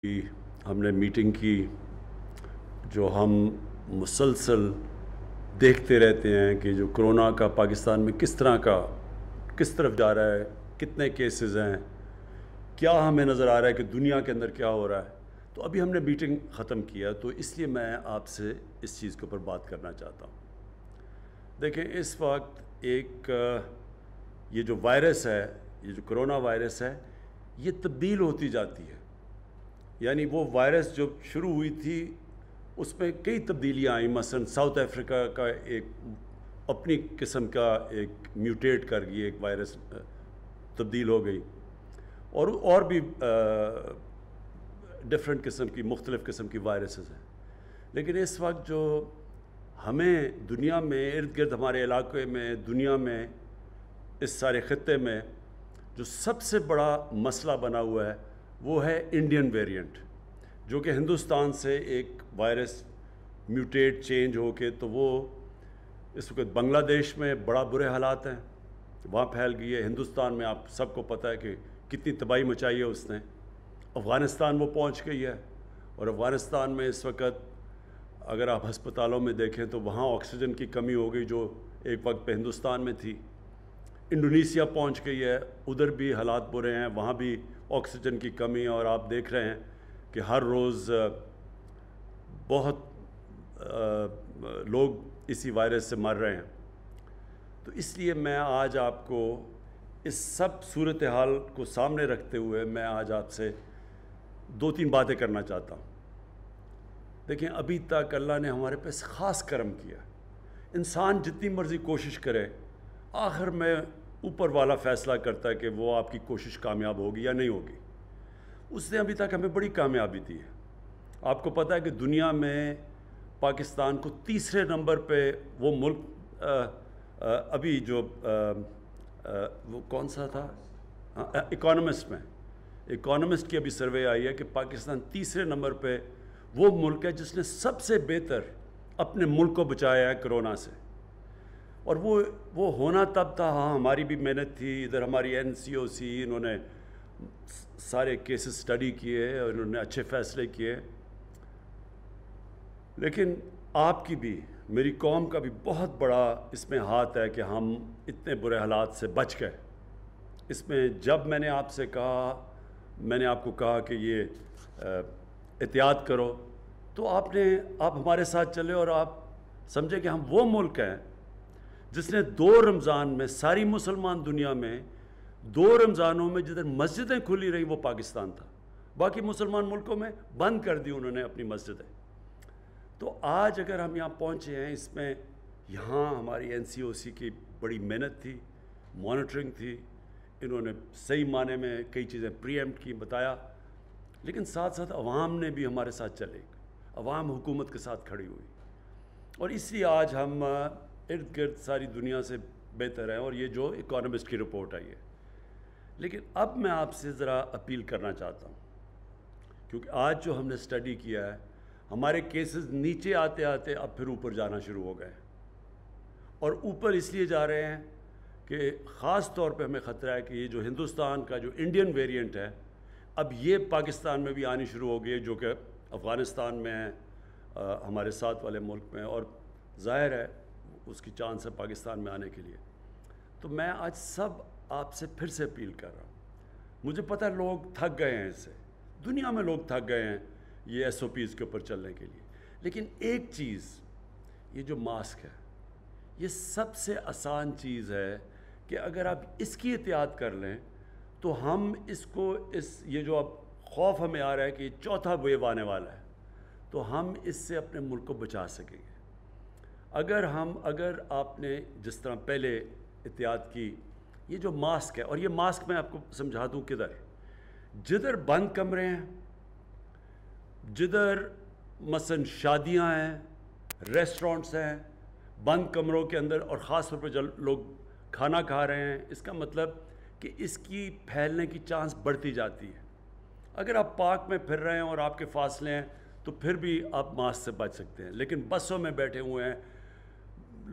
की हमने मीटिंग की जो हम मुसलसल देखते रहते हैं कि जो कोरोना का पाकिस्तान में किस तरफ जा रहा है, कितने केसेस हैं, क्या हमें नज़र आ रहा है कि दुनिया के अंदर क्या हो रहा है। तो अभी हमने मीटिंग ख़त्म किया, तो इसलिए मैं आपसे इस चीज़ के ऊपर बात करना चाहता हूँ। देखें, इस वक्त ये जो वायरस है, ये जो कोरोना वायरस है, ये तब्दील होती जाती है। यानी वो वायरस जब शुरू हुई थी उसमें कई तब्दीलियाँ आई। मसलन साउथ अफ्रीका का एक अपनी किस्म का एक म्यूटेट कर गई एक वायरस तब्दील हो गई, और भी डिफरेंट किस्म की मुख्तलिफ़ किस्म की वायरसेस हैं। लेकिन इस वक्त जो हमें दुनिया में इर्द गिर्द हमारे इलाके में, दुनिया में, इस सारे ख़त्े में जो सबसे बड़ा मसला बना हुआ है वो है इंडियन वेरिएंट, जो कि हिंदुस्तान से एक वायरस म्यूटेट चेंज होके तो वो इस वक्त बांग्लादेश में बड़ा बुरे हालात हैं, वहाँ फैल गई है। हिंदुस्तान में आप सबको पता है कि कितनी तबाही मचाई है उसने। अफ़गानिस्तान वो पहुँच गई है, और अफ़गानिस्तान में इस वक्त अगर आप हस्पतालों में देखें तो वहाँ ऑक्सीजन की कमी हो गई जो एक वक्त पे हिंदुस्तान में थी। इंडोनेशिया पहुँच गई है, उधर भी हालात बुरे हैं, वहाँ भी ऑक्सीजन की कमी है, और आप देख रहे हैं कि हर रोज़ बहुत लोग इसी वायरस से मर रहे हैं। तो इसलिए मैं आज आपको इस सब सूरत हाल को सामने रखते हुए मैं आज आपसे दो तीन बातें करना चाहता हूँ। देखें, अभी तक अल्लाह ने हमारे पे ख़ास करम किया। इंसान जितनी मर्ज़ी कोशिश करे, आखिर में ऊपर वाला फ़ैसला करता है कि वो आपकी कोशिश कामयाब होगी या नहीं होगी। उसने अभी तक हमें बड़ी कामयाबी दी है। आपको पता है कि दुनिया में पाकिस्तान को तीसरे नंबर पे वो मुल्क अभी जो वो कौन सा था, इकोनॉमिस्ट की अभी सर्वे आई है कि पाकिस्तान तीसरे नंबर पे वो मुल्क है जिसने सबसे बेहतर अपने मुल्क को बचाया है कोरोना से। और वो होना तब था, हाँ हमारी भी मेहनत थी, इधर हमारी NCOC इन्होंने सारे केसेस स्टडी किए और इन्होंने अच्छे फ़ैसले किए। लेकिन आपकी भी, मेरी कौम का भी बहुत बड़ा इसमें हाथ है कि हम इतने बुरे हालात से बच गए। इसमें जब मैंने आपको कहा कि ये एहतियात करो, तो आप हमारे साथ चले और आप समझे कि हम वो मुल्क हैं जिसने 2 रमज़ान में, सारी मुसलमान दुनिया में 2 रमज़ानों में जिधर मस्जिदें खुली रही वो पाकिस्तान था। बाकी मुसलमान मुल्कों में बंद कर दी उन्होंने अपनी मस्जिदें। तो आज अगर हम यहाँ पहुँचे हैं, इसमें यहाँ हमारी NCOC की बड़ी मेहनत थी, मॉनिटरिंग थी, इन्होंने सही माने में कई चीज़ें प्रीएम्प्ट की, बताया। लेकिन साथ साथ अवाम ने भी हमारे साथ चले, अवाम हुकूमत के साथ खड़ी हुई, और इसलिए आज हम इर्द गिर्द सारी दुनिया से बेहतर हैं। और ये जो इकोनॉमिस्ट की रिपोर्ट आई है। लेकिन अब मैं आपसे ज़रा अपील करना चाहता हूँ, क्योंकि आज जो हमने स्टडी किया है, हमारे केसेस नीचे आते आते अब फिर ऊपर जाना शुरू हो गए, और ऊपर इसलिए जा रहे हैं कि ख़ास तौर पे हमें ख़तरा है कि ये जो हिंदुस्तान का जो इंडियन वेरिएंट है, अब ये पाकिस्तान में भी आनी शुरू हो गई है, जो कि अफ़गानिस्तान में है, हमारे साथ वाले मुल्क में, और ज़ाहिर है उसकी चांस है पाकिस्तान में आने के लिए। तो मैं आज सब आपसे फिर से अपील कर रहा हूँ। मुझे पता है लोग थक गए हैं इससे, दुनिया में लोग थक गए हैं ये SOPs के ऊपर चलने के लिए। लेकिन एक चीज़, ये जो मास्क है, ये सबसे आसान चीज़ है कि अगर आप इसकी एहतियात कर लें तो हम ये जो अब खौफ हमें आ रहा है कि चौथा वेव आने वाला है, तो हम इससे अपने मुल्क को बचा सकेंगे। अगर आपने जिस तरह पहले एहतियात की, ये जो मास्क है, और ये मास्क मैं आपको समझा दूँ जिधर बंद कमरे हैं, जिधर मसलन शादियां हैं, रेस्टोरेंट्स हैं, बंद कमरों के अंदर, और ख़ास तौर पर जब लोग खाना खा रहे हैं, इसका मतलब कि इसकी फैलने की चांस बढ़ती जाती है। अगर आप पार्क में फिर रहे हैं और आपके फासले हैं तो फिर भी आप मास्क से बच सकते हैं। लेकिन बसों में बैठे हुए हैं,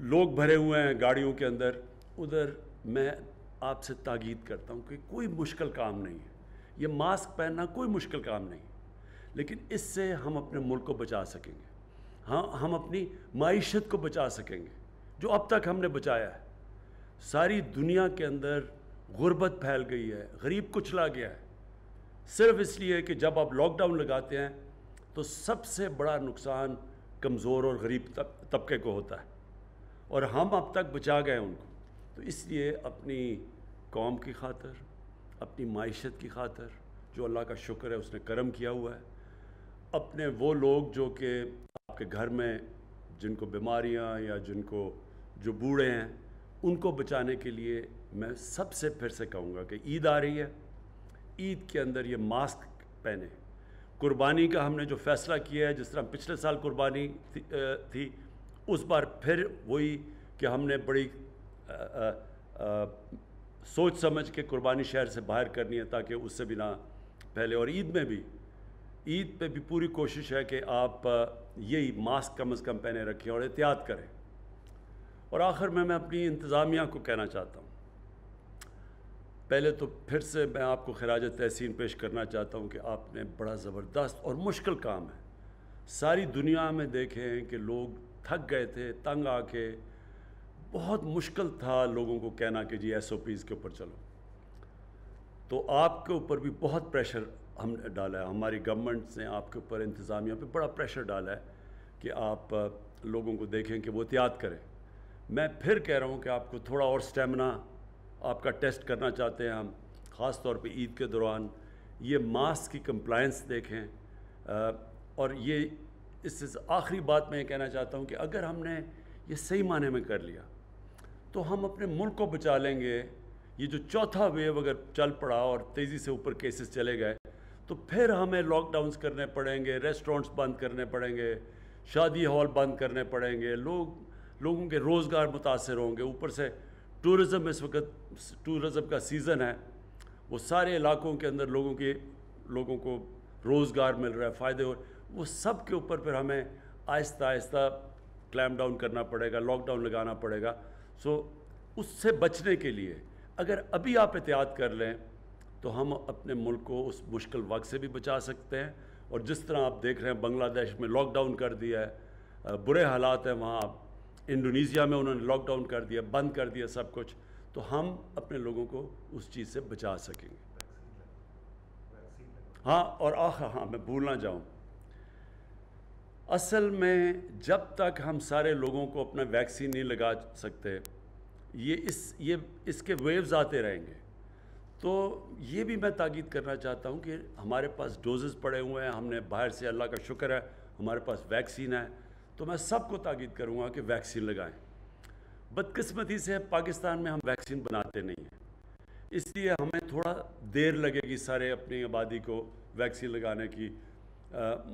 लोग भरे हुए हैं गाड़ियों के अंदर, उधर मैं आपसे ताकीद करता हूँ कि कोई मुश्किल काम नहीं है, ये मास्क पहनना कोई मुश्किल काम नहीं। لیکن اس سے ہم اپنے ملک کو بچا سکیں گے. ہاں ہم اپنی معیشت کو بچا سکیں گے جو اب تک ہم نے بچایا ہے. ساری دنیا کے اندر غربت پھیل گئی ہے, غریب کچلا گیا ہے, صرف اس لیے کہ جب آپ لاک ڈاؤن لگاتے ہیں تو سب سے بڑا نقصان کمزور اور غریب طبقے کو ہوتا ہے, اور ہم اب تک بچا گئے ان کو. تو اس لیے اپنی قوم کی خاطر, اپنی معیشت کی خاطر, جو اللہ کا شکر ہے اس نے کرم کیا ہوا ہے, اپنے وہ لوگ جو کہ آپ کے گھر میں جن کو بیماریاں یا جن کو جو بوڑھے ہیں ان کو بچانے کے لیے میں سب سے پھر سے کہوں گا کہ عید آ رہی ہے, عید کے اندر یہ ماسک پہنے. قربانی کا ہم نے جو فیصلہ کیا ہے, جس طرح پچھلے سال قربانی تھی, اس بار پھر وہی کہ ہم نے بڑی سوچ سمجھ کے قربانی شہر سے باہر کرنی ہے تاکہ اس سے بھی نہ پھیلے. اور عید پہ بھی پوری کوشش ہے کہ آپ یہی ماسک کم از کم پہنے رکھیں اور احتیاط کریں. اور آخر میں اپنی انتظامیہ کو کہنا چاہتا ہوں, پہلے تو پھر سے میں آپ کو خراج تحسین پیش کرنا چاہتا ہوں کہ آپ نے بڑا زبردست اور مشکل کام ہے. ساری دنیا میں دیکھیں کہ لوگ تھک گئے تھے, تنگ آ کے, بہت مشکل تھا لوگوں کو کہنا کہ جی ایس او پیز کے اوپر چلو. تو آپ کے اوپر بھی بہت پریشر ہم نے ڈالا ہے, ہماری گورنمنٹ نے آپ کے اوپر, انتظامیہ پہ بڑا پریشر ڈالا ہے کہ آپ لوگوں کو دیکھیں کہ وہ احتیاط کریں. میں پھر کہہ رہا ہوں کہ آپ کو تھوڑا اور سٹیمنا آپ کا ٹیسٹ کرنا چاہتے ہیں ہم, خاص طور پہ عید کے دوران. یہ ماسک کی کمپلائنس دیکھیں. اور یہ اس سے آخری بات میں یہ کہنا چاہتا ہوں کہ اگر ہم نے یہ صحیح معنی میں کر لیا تو ہم اپنے ملک کو بچا لیں گے. یہ جو چوتھا ویو اگر چل پڑا اور تیزی سے اوپر کیسز چلے گئے تو پھر ہمیں لاک ڈاؤنز کرنے پڑیں گے, ریسٹورنٹس بند کرنے پڑیں گے, شادی ہال بند کرنے پڑیں گے, لوگوں کے روزگار متاثر ہوں گے. اوپر سے ٹورزم, اس وقت ٹورزم کا سیزن ہے, وہ سارے علاقوں کے اندر لوگوں کو روزگار مل رہا ہے, فائدے ہو, وہ سب کے اوپر پھر ہمیں آہستہ آہستہ کلیم ڈاؤن کرنا پڑے گا, لاک ڈاؤن لگانا پڑے گا. سو اس سے بچنے کے لیے اگر ابھی آپ احتیاط کر لیں تو ہم اپنے ملک کو اس مشکل وقت سے بھی بچا سکتے ہیں. اور جس طرح آپ دیکھ رہے ہیں بنگلہ دیش میں لاک ڈاؤن کر دیا ہے, برے حالات ہیں وہاں, انڈونیزیا میں انہوں نے لاک ڈاؤن کر دیا, بند کر دیا سب کچھ, تو ہم اپنے لوگوں کو اس چیز سے بچا سکیں گے. ہاں, اور ہاں میں بھول نہ جاؤں, اصل میں جب تک ہم سارے لوگوں کو اپنا ویکسین نہیں لگا سکتے, یہ اس کے ویوز آتے رہیں گے. تو یہ بھی میں تاکید کرنا چاہتا ہوں کہ ہمارے پاس ڈوزز پڑے ہوئے ہیں, ہم نے باہر سے, اللہ کا شکر ہے ہمارے پاس ویکسین ہے, تو میں سب کو تاکید کروں گا کہ ویکسین لگائیں. بدقسمتی سے پاکستان میں ہم ویکسین بناتے نہیں ہیں, اس لیے ہمیں تھوڑا دیر لگے گی سارے اپنی آبادی کو ویکسین لگانے کی.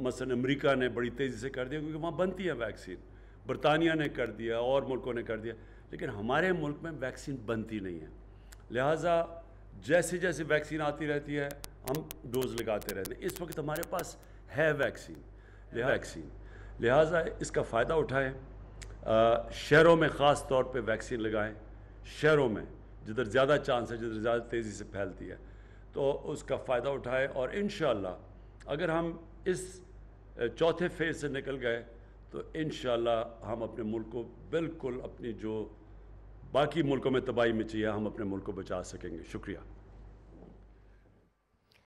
مثلا امریکہ نے بڑی تیزی سے کر دیا کیونکہ وہاں بنتی ہے ویکسین, برطانیہ نے کر دیا, اور ملکوں نے کر دیا, لیکن ہمارے ملک میں ویکسین بنتی نہیں ہے. لہٰذا جیسے جیسے ویکسین آتی رہتی ہے ہم ڈوز لگاتے رہتے ہیں. اس وقت ہمارے پاس ہے ویکسین, لہٰذا اس کا فائدہ اٹھائیں. شہروں میں خاص طور پہ ویکسین لگائیں, شہروں میں جدھر زیادہ چانس ہے, جدھر زیادہ تیزی سے پھیلتی ہے, تو اس کا فائدہ اٹھائیں. اور انشاءاللہ اگر ہم اس چوتھے فیز سے نکل گئے تو انشاءاللہ ہم اپنے ملک کو بالکل, اپنی جو باقی ملکوں میں تباہی مچی ہے, ہم اپنے ملک کو بچا سکیں گے. شکریہ.